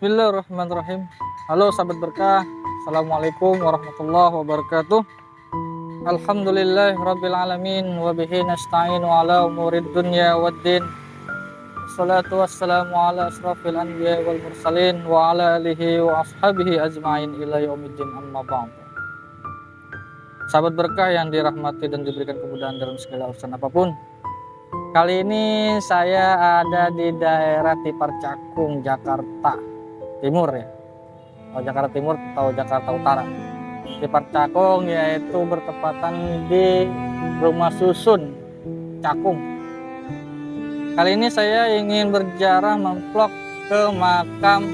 Bismillahirrahmanirrahim. Halo sahabat berkah, Assalamualaikum warahmatullahi wabarakatuh. Alhamdulillahirabbil alamin wa bihi nasta'inu ala umurid dunya waddin. Wassalatu wassalamu ala asrafil anbiya wal mursalin wa ala alihi wa ashabihi ajmain ila yaumiddin, amma ba'd. Sahabat berkah yang dirahmati dan diberikan kemudahan dalam segala urusan apapun. Kali ini saya ada di daerah Tipar Cakung, Jakarta Timur ya. Oh, Jakarta Timur atau Jakarta Utara. Tipar Cakung yaitu bertepatan di Rumah Susun Cakung. Kali ini saya ingin berziarah memvlog ke makam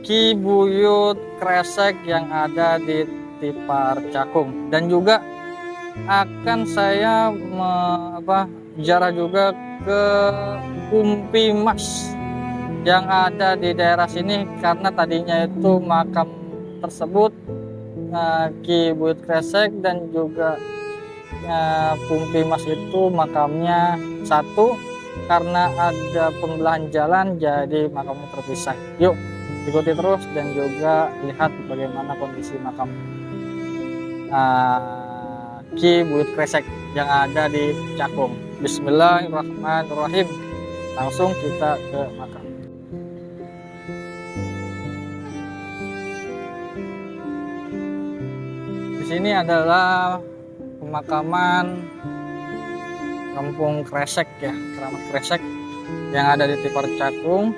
Ki Buyut Kresek yang ada di Tipar Cakung, dan juga akan saya ziarah juga ke Kumpi Mas yang ada di daerah sini, karena tadinya itu makam tersebut Ki Buyut Kresek dan juga Kumpi Mas itu makamnya satu, karena ada pembelahan jalan jadi makamnya terpisah. Yuk ikuti terus dan juga lihat bagaimana kondisi makam Ki Buyut Kresek yang ada di Cakung. Bismillahirrahmanirrahim. Langsung kita ke makam. Di sini adalah pemakaman Kampung Kresek ya, Keramat Kresek yang ada di Tipar Cakung.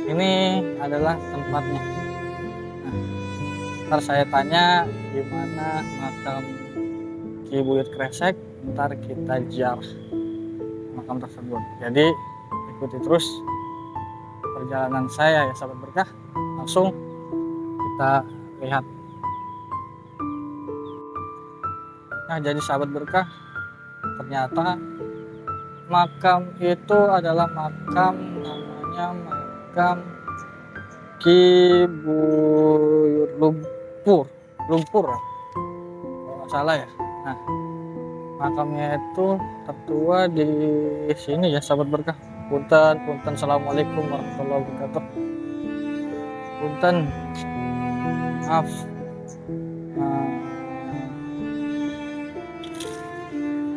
Ini adalah tempatnya. Nah, ntar saya tanya di mana makam Ki Buyut Kresek, ntar kita ziarah makam tersebut. Jadi ikuti terus perjalanan saya ya sahabat berkah. Langsung kita lihat. Nah, jadi sahabat berkah, ternyata makam itu adalah makam, namanya makam Ki Buyut Lumpur kalau nggak salah ya. Nah, makamnya itu tertua di sini ya sahabat berkah. Punten, assalamualaikum warahmatullahi wabarakatuh. Punten, maaf.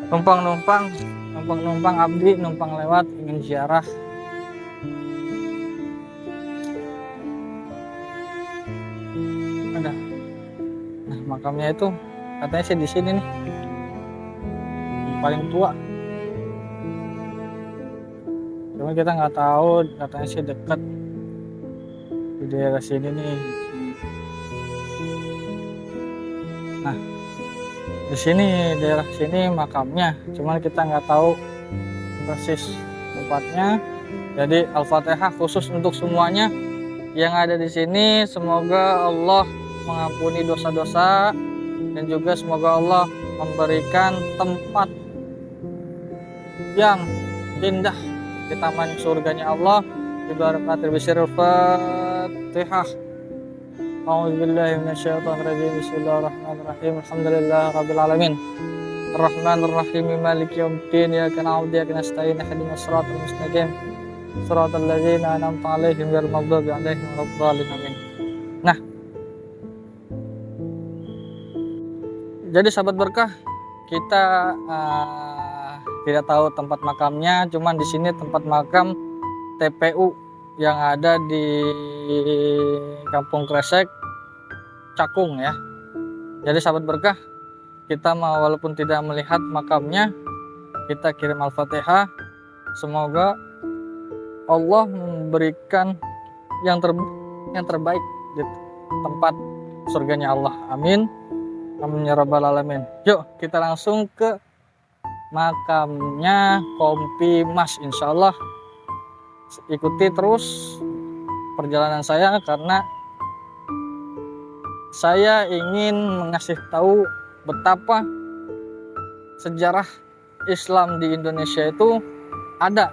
Numpang abdi numpang lewat ingin ziarah. Ada. Nah, makamnya itu katanya sih di sini nih, yang paling tua. Cuma kita nggak tahu, katanya sih dekat di daerah sini nih. Nah, di sini daerah sini makamnya, cuman kita nggak tahu persis tempatnya. Jadi Al-Fatihah khusus untuk semuanya yang ada di sini. Semoga Allah mengampuni dosa-dosa dan juga semoga Allah memberikan tempat yang indah di taman surganya Allah. Ibarat bisirul Fatihah. A'udzubillahi minasyaitonirrajim. Bismillahirrahmanirrahim. Alhamdulillahirabbil alamin. Arrahmanirrahim. Maliki yaumiddin. Iyyaka na'budu wa iyyaka nasta'in. Ihdinas siratal mustaqim. Shiratal ladzina an'amta 'alaihim ghairil maghdubi 'alaihim waladdallin. Amin. Nah, jadi sahabat berkah, kita tidak tahu tempat makamnya, cuman di sini tempat makam TPU yang ada di Kampung Kresek Cakung ya. Jadi sahabat berkah, kita walaupun tidak melihat makamnya, kita kirim Al-Fatihah. Semoga Allah memberikan yang terbaik di tempat surganya Allah. Amin. Amin ya rabbal alamin. Yuk kita langsung ke makamnya Kumpi Mas, insyaallah. Ikuti terus perjalanan saya, karena saya ingin mengasih tahu betapa sejarah Islam di Indonesia itu ada,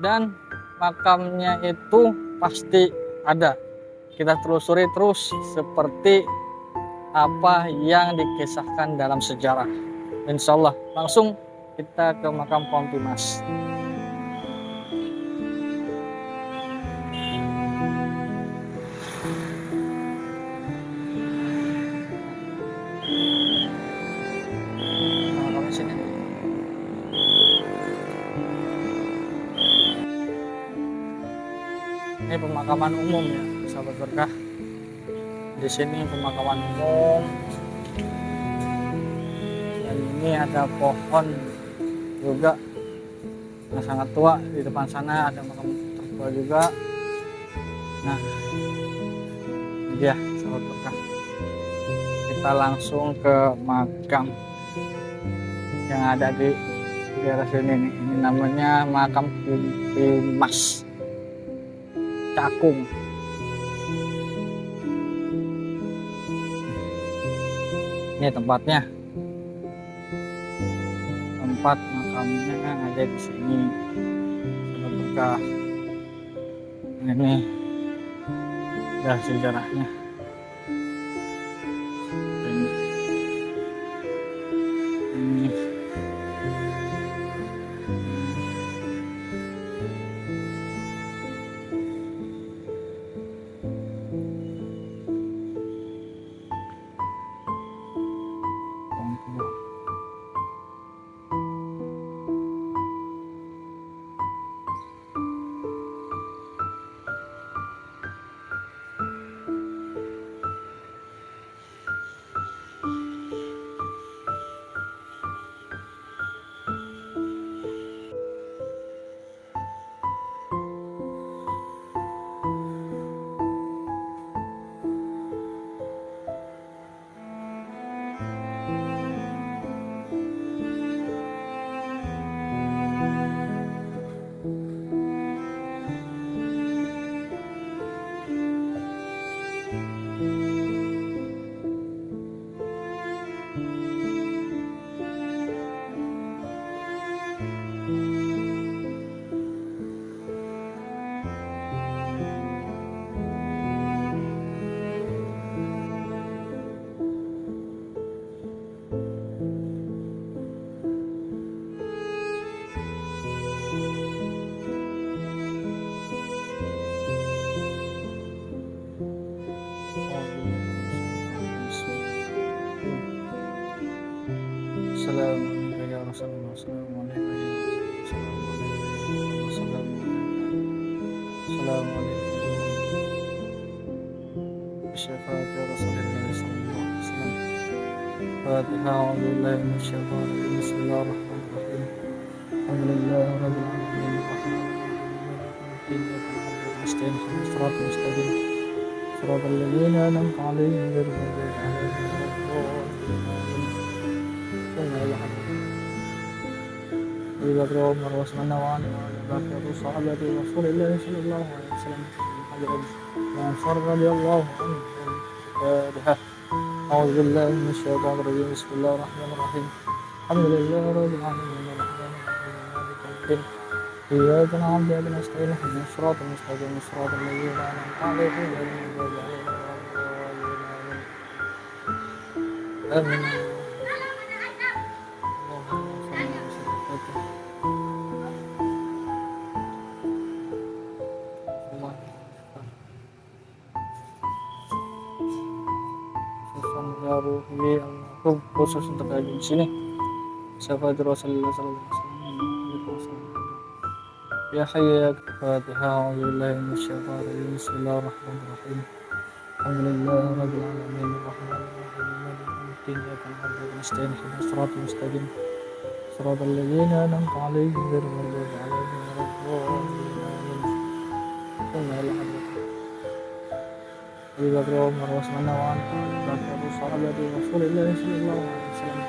dan makamnya itu pasti ada. Kita telusuri terus seperti apa yang dikisahkan dalam sejarah. Insyaallah langsung kita ke makam Kumpi Mas. Ini pemakaman umum ya, sahabat berkah. Di sini pemakaman umum. Dan ini ada pohon juga yang sangat tua. Di depan sana ada makam tertua juga. Nah, ini dia sahabat berkah. Kita langsung ke makam yang ada di daerah sini nih. Ini namanya makam Mas Cakung. Ini tempatnya, tempat makamnya ada di sini sahabat berkah. Ini dah sejarahnya. Ini Assalamualaikum ya Rasulullah. Assalamualaikum ya Rasulullah. Assalamualaikum syafaat ya Rasulullah sallallahu alaihi wasallam. Fatihah. A'udzubillahi minasyaitonir rajim. Bismillahirrahmanirrahim. Alhamdulillahi rabbil alamin. Shiratal mustaqim. Shiratal ladzina an'amta 'alaihim ghairil maghdubi 'alaihim Abu Bakar wa Umar wa Utsman wa Ali wa Bakar sahabati Rasulullah sallallahu alaihi wasallam. Ansar radhiyallahu anhu. A'udzu billahi minasyaitonir rajim. Bismillahirrahmanirrahim. Alhamdulillahi rabbil alamin. Iyyaka na'budu wa iyyaka nasta'in. Ihdinas siratal mustaqim. Siratal ladzina an'amta 'alaihim ghairil maghdubi 'alaihim waladdallin. Amin. Khusus untuk di sini. Syafaat Rasulullah sallallahu alaihi wasallam. Ya hayya Fatihah. A'udzubillahi minasyaitonir rajim. Bismillahirrahmanirrahim. Alhamdulillahi rabbil alamin. Arrahmanirrahim. Maliki yaumiddin. Iyyaka na'budu wa nasta'in. Ihdinas siratal mustaqim. Siratal ladzina an'amta 'alaihim ghairil maghdubi 'alaihim waladdallin. Abu Bakar wa Umar wa Utsman wa Ali wa Bakar sahabati Rasulullah sallallahu alaihi wasallam.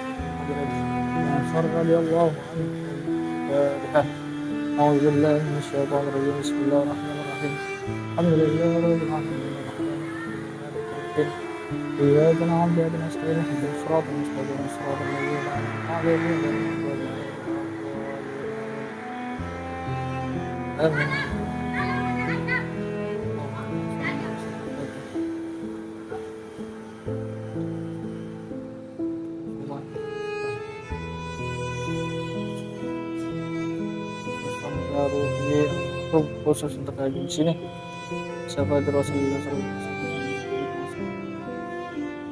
Ansar radhiyallahu anhu. A'udzu billahi minasyaitonir rajim. Bismillahirrahmanirrahim. Alhamdulillahi rabbil alamin. Iyyaka na'budu wa iyyaka nasta'in. Ihdinas siratal mustaqim. Siratal ladzina an'amta 'alaihim ghairil maghdubi 'alaihim. Amin. Khusus untuk di sini. Syafaat Rasulullah sallallahu alaihi wasallam.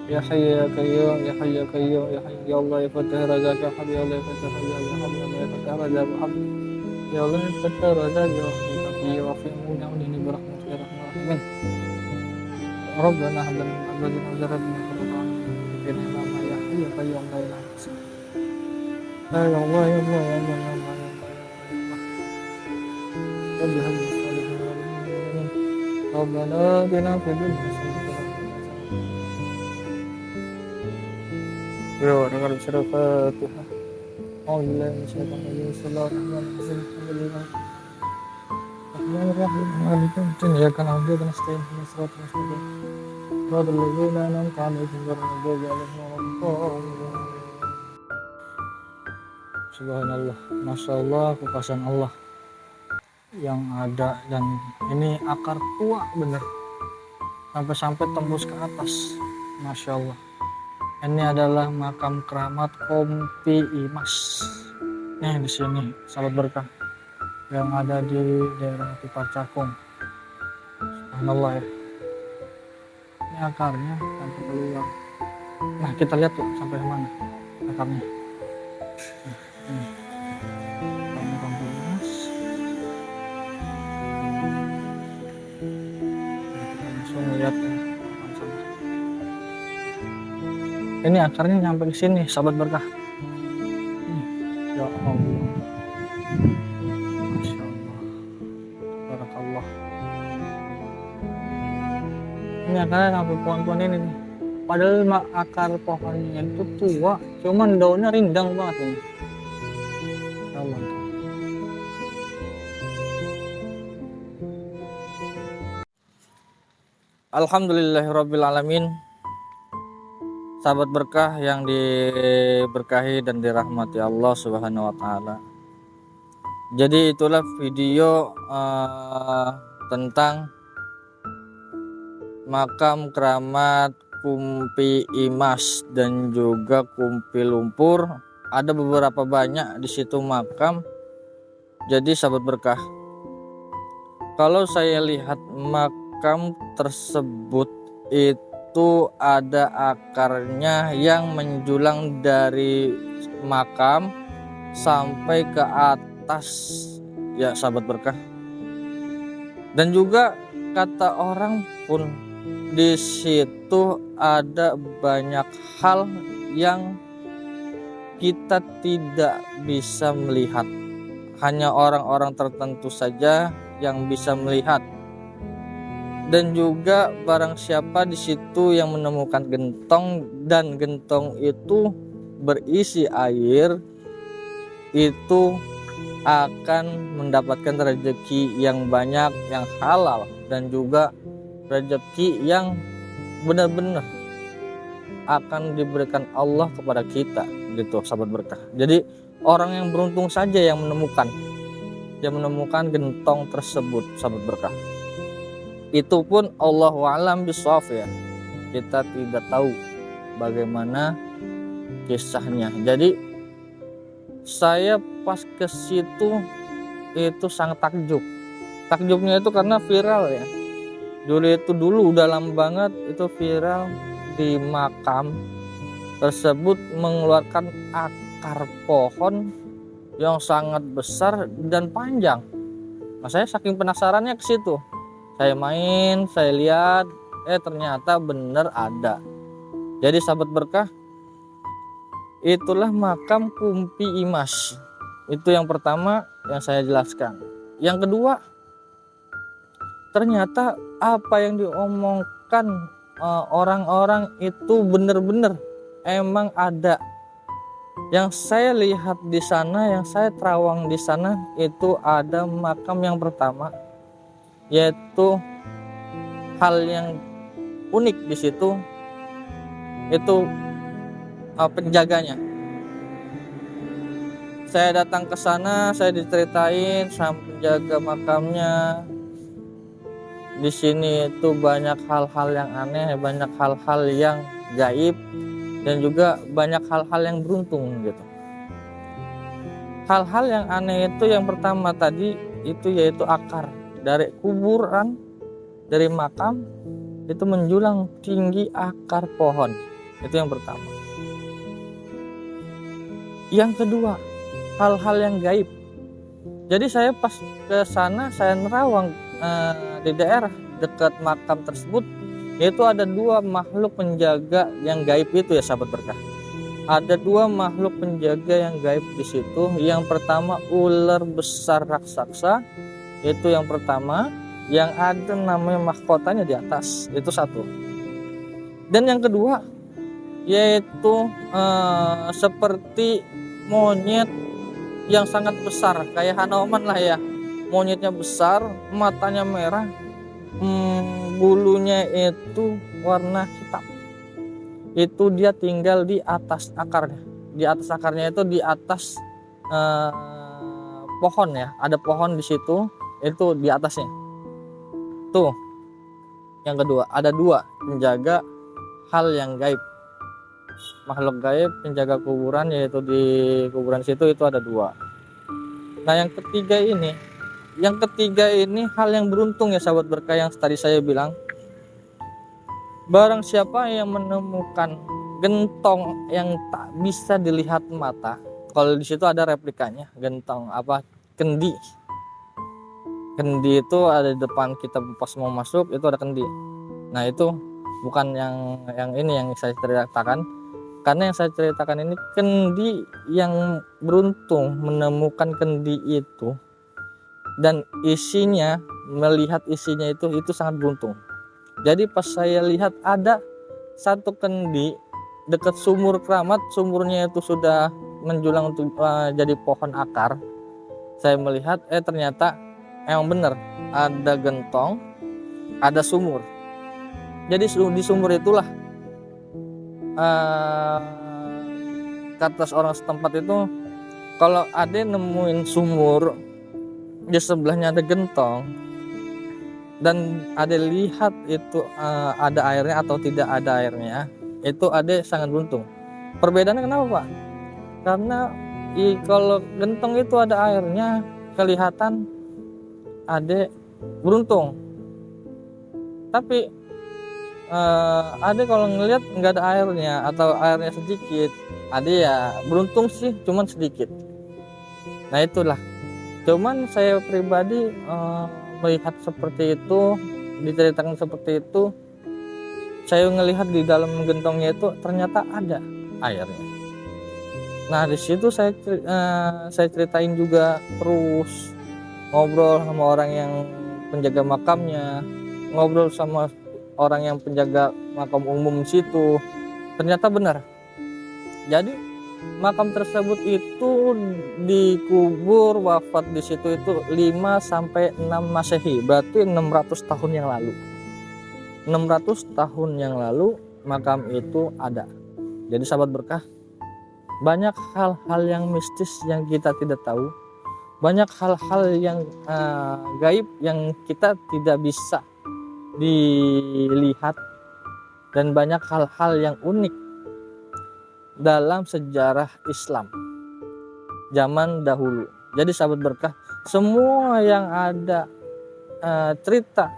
Ya hayya qayyum, ya hayya qayyum, ya hayya ya Allah ya fatah razaq ya habib ya Allah ya fatah razaq ya habib ya Allah ya fatah razaq ya habib ya Allah ya fatah razaq ya habib ya rafi'u na'udini bi rahmatika Amin. Rabbana hab lana min azwajina wa dhurriyyatina qurrata a'yun waj'alna lil muttaqina imama. Ya hayyu ya qayyum la ilaha illa anta. Ya Allah ya Allah ya Allah ya Allah ya Allah. Rabbi hab lana salihin wa alamin. Rabbana atina fid dunya hasanah. Yo, dengar surah Fatihah. Alhamdulillah, Bismillahirrahmanirrahim. Alhamdulillah. Bismillahirrahmanirrahim. Maliki yaumiddin. Iyyaka na'budu wa nasta'in. Ihdinas siratal mustaqim. Siratal ladzina an'amta 'alaihim ghairil maghdubi 'alaihim waladdallin. Subhanallah, Masya Allah, kekuasaan Allah yang ada, dan ini akar tua bener sampai tembus ke atas. Masya Allah. Ini adalah makam keramat Kompi Imas. Nih di sini sahabat berkah yang ada di daerah Tiparcakung. Subhanallah ya. Ini akarnya sampai keluar. Nah kita lihat tuh sampai mana akarnya. Ini Kompi Imas. Kita langsung lihat ya. Ini akarnya nyampe ke sini, sahabat berkah. Ya Allah, Masya Allah, Barakallah. Ini akarnya sampai pohon-pohon ini nih. Padahal akar pohonnya itu tua, cuman daunnya rindang banget ini. Ya Allah. Alhamdulillahirabbil alamin. Sahabat berkah yang diberkahi dan dirahmati Allah Subhanahu wa taala. Jadi itulah video tentang makam keramat Kompi Imas dan juga Kompi Lumpur. Ada beberapa banyak di situ makam. Jadi sahabat berkah, kalau saya lihat makam tersebut itu ada akarnya yang menjulang dari makam sampai ke atas ya sahabat berkah. Dan juga kata orang pun di situ ada banyak hal yang kita tidak bisa melihat. Hanya orang-orang tertentu saja yang bisa melihat. Dan juga barang siapa di situ yang menemukan gentong dan gentong itu berisi air, itu akan mendapatkan rezeki yang banyak, yang halal, dan juga rezeki yang benar-benar akan diberikan Allah kepada kita, gitu sahabat berkah. Jadi orang yang beruntung saja yang menemukan gentong tersebut, sahabat berkah. Itu pun Allahu a'lam bishawab ya. Kita tidak tahu bagaimana kisahnya. Jadi saya pas ke situ itu sangat takjub. Takjubnya itu karena viral ya. Dulu udah lama banget itu viral di makam tersebut mengeluarkan akar pohon yang sangat besar dan panjang. Nah, saya saking penasarannya ke situ. Saya main, saya lihat, ternyata benar ada. Jadi sahabat berkah, itulah makam Kompi Imas. Itu yang pertama yang saya jelaskan. Yang kedua, ternyata apa yang diomongkan orang-orang itu benar-benar emang ada. Yang saya lihat di sana, yang saya terawang di sana, itu ada makam yang pertama, yaitu hal yang unik di situ itu penjaganya. Saya datang ke sana, saya diceritain sama penjaga makamnya. Di sini itu banyak hal-hal yang aneh, banyak hal-hal yang gaib, dan juga banyak hal-hal yang beruntung gitu. Hal-hal yang aneh itu yang pertama tadi itu yaitu akar dari kuburan, dari makam itu menjulang tinggi akar pohon. Itu yang pertama. Yang kedua, hal-hal yang gaib. Jadi saya pas ke sana, saya nerawang di daerah dekat makam tersebut, yaitu ada dua makhluk penjaga yang gaib itu ya sahabat berkah. Ada dua makhluk penjaga yang gaib di situ. Yang pertama ular besar raksasa, itu yang pertama, yang ada namanya mahkotanya di atas, itu satu. Dan yang kedua yaitu seperti monyet yang sangat besar, kayak Hanuman lah ya. Monyetnya besar, matanya merah, bulunya itu warna hitam. Itu dia tinggal di atas akarnya. Di atas akarnya itu di atas pohon ya. Ada pohon di situ, itu di atasnya. Tuh. Yang kedua, ada dua penjaga hal yang gaib. Makhluk gaib penjaga kuburan, yaitu di kuburan situ itu ada dua. Nah, yang ketiga ini hal yang beruntung ya sahabat berkah, yang tadi saya bilang. Barang siapa yang menemukan gentong yang tak bisa dilihat mata, kalau di situ ada replikanya, gentong kendi. Kendi itu ada di depan kita pas mau masuk, itu ada kendi. Nah, itu bukan yang ini yang saya ceritakan. Karena yang saya ceritakan ini kendi yang beruntung menemukan kendi itu, dan isinya, melihat isinya itu sangat beruntung. Jadi pas saya lihat ada satu kendi dekat sumur keramat, sumurnya itu sudah menjulang untuk jadi pohon akar. Saya melihat ternyata emang benar ada gentong, ada sumur. Jadi di sumur itulah kata orang setempat itu, kalau ada nemuin sumur di sebelahnya ada gentong dan ada lihat itu ada airnya atau tidak ada airnya, itu ada sangat beruntung. Perbedaannya kenapa Pak? Karena kalau gentong itu ada airnya, kelihatan ada beruntung. Tapi ada kalau ngelihat nggak ada airnya atau airnya sedikit, ada ya beruntung sih cuman sedikit. Nah itulah, cuman saya pribadi melihat seperti itu, diceritakan seperti itu, saya ngelihat di dalam gentongnya itu ternyata ada airnya. Nah di situ saya ceritain juga, terus ngobrol sama orang yang penjaga makamnya, ngobrol sama orang yang penjaga makam umum situ. Ternyata benar. Jadi makam tersebut itu dikubur wafat di situ itu 5 sampai 6 Masehi, berarti 600 tahun yang lalu. 600 tahun yang lalu makam itu ada. Jadi sahabat berkah, banyak hal-hal yang mistis yang kita tidak tahu, banyak hal-hal yang gaib yang kita tidak bisa dilihat, dan banyak hal-hal yang unik dalam sejarah Islam zaman dahulu. Jadi sahabat berkah, semua yang ada cerita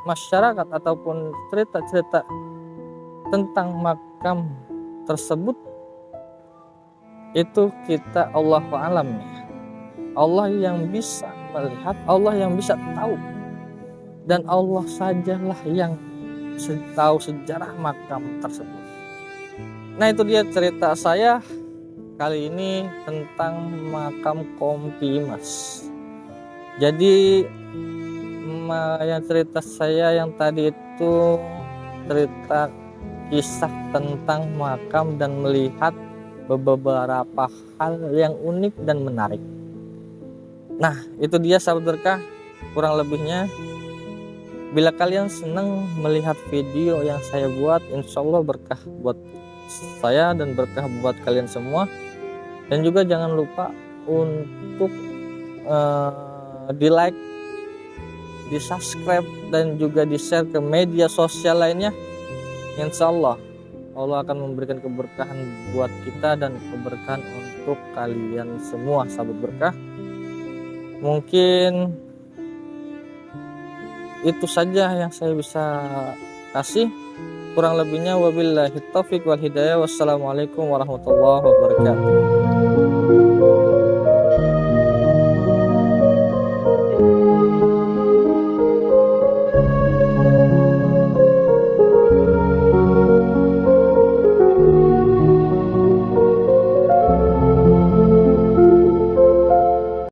masyarakat ataupun cerita-cerita tentang makam tersebut, itu kita Allahu a'lam, Allah yang bisa melihat, Allah yang bisa tahu, dan Allah sajalah yang tahu sejarah makam tersebut. Nah itu dia cerita saya kali ini tentang makam Kompi Mas. Jadi yang cerita saya yang tadi itu cerita kisah tentang makam dan melihat beberapa hal yang unik dan menarik. Nah itu dia sahabat berkah, kurang lebihnya. Bila kalian senang melihat video yang saya buat, insya Allah berkah buat saya dan berkah buat kalian semua. Dan juga jangan lupa untuk di like, di subscribe, dan juga di share ke media sosial lainnya. Insya Allah Allah akan memberikan keberkahan buat kita dan keberkahan untuk kalian semua sahabat berkah. Mungkin itu saja yang saya bisa kasih. Kurang lebihnya wabillahi taufiq wal hidayah. Wassalamualaikum warahmatullahi wabarakatuh.